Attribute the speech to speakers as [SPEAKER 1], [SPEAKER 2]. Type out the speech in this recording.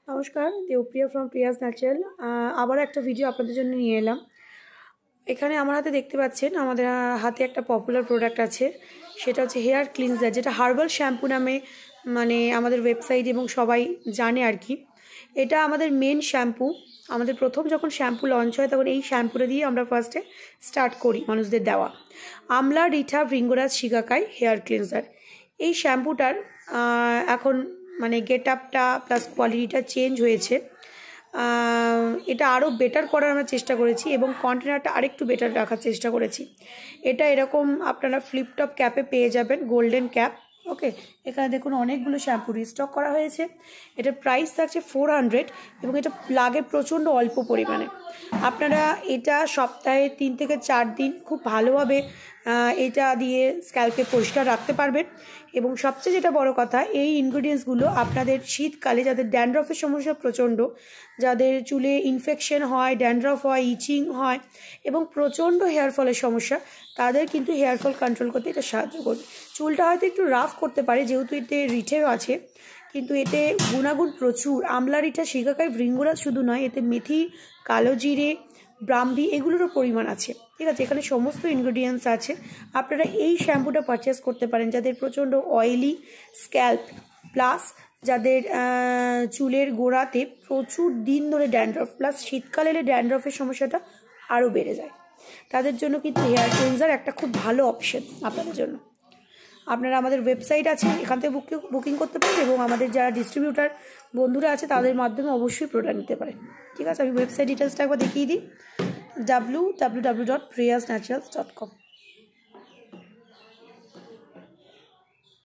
[SPEAKER 1] নমস্কার, Debapriya from Prius natural. আবার একটা ভিডিও আপনাদের জন্য নিয়ে এলাম। এখানে আমার হাতে দেখতে পাচ্ছেন, আমাদের হাতে একটা পপুলার প্রোডাক্ট আছে, সেটা হচ্ছে হেয়ার ক্লিনজার, যেটা হার্বাল শ্যাম্পু নামে আমাদের ওয়েবসাইট এবং সবাই জানে আর কি। এটা আমাদের মেন শ্যাম্পু। আমাদের প্রথম যখন শ্যাম্পু লঞ্চ হয় তখন এই শ্যাম্পুটা দিয়ে আমরা ফার্স্টে স্টার্ট করি মানুষদের দেওয়া। আমলা, রিঠা, ভৃঙ্গরাজ, শিকাকাই হেয়ার ক্লিনজার। এই শ্যাম্পুটার এখন গেট আপটা প্লাস কোয়ালিটিটা চেঞ্জ হয়েছে। এটা আরও বেটার করার আমরা চেষ্টা করেছি এবং কন্টেনারটা আরেকটু বেটার রাখার চেষ্টা করেছি। এটা এরকম আপনারা ফ্লিপটপ ক্যাপে পেয়ে যাবেন, গোল্ডেন ক্যাপ। ওকে, এখানে দেখুন অনেকগুলো শ্যাম্পু রিস্টক করা হয়েছে। এটার প্রাইস থাকছে 400 এবং এটা লাগে প্রচণ্ড অল্প পরিমাণে। আপনারা এটা সপ্তাহে 3 থেকে 4 দিন খুব ভালোভাবে এটা দিয়ে স্ক্যাল্পে পরিষ্কার রাখতে পারবেন। এবং সবচেয়ে যেটা বড় কথা, এই ইনগ্রিডিয়েন্টসগুলো আপনাদের শীতকালে যাদের ড্যান্ড্রফের সমস্যা প্রচণ্ড, যাদের চুলে ইনফেকশন হয়, ড্যান্ড্রফ হয়, ইচিং হয় এবং প্রচণ্ড হেয়ার ফলের সমস্যা, তাদের কিন্তু হেয়ার ফল কন্ট্রোল করতে এটা সাহায্য করবে। চুলটা হয়তো একটু রাফ করতে পারে যেহেতু এতে রিঠেও আছে, কিন্তু এতে গুণাগুণ প্রচুর। আমলা, রিঠা, শিকাকাই, ভৃঙ্গরাজ শুধু নয়, এতে মেথি, কালো জিরে, ব্রাহ্মী এগুলোরও পরিমাণ আছে। ঠিক আছে, এখানে সমস্ত ইনগ্রিডিয়েন্টস আছে। আপনারা এই শ্যাম্পুটা পারচেস করতে পারেন যাদের প্রচণ্ড অয়েলি স্ক্যাল্প, প্লাস যাদের চুলের গোড়াতে প্রচুর দিন ধরে ড্যান্ড্রফ, প্লাস শীতকালে এলে ড্যান্ড্রফের সমস্যাটা আরও বেড়ে যায়, তাদের জন্য কিন্তু হেয়ার ক্লিনজার একটা খুব ভালো অপশন আপনাদের জন্য। আপনারা আমাদের ওয়েবসাইট আছে, এখান থেকে বুকিং করতে পারেন এবং আমাদের যারা ডিস্ট্রিবিউটার বন্ধুরা আছে তাদের মাধ্যমে অবশ্যই প্রোডাক্ট নিতে পারেন। ঠিক আছে, আমি ওয়েবসাইট ডিটেলসটা একবার দেখিয়ে দিই, www.priyasnaturals.com।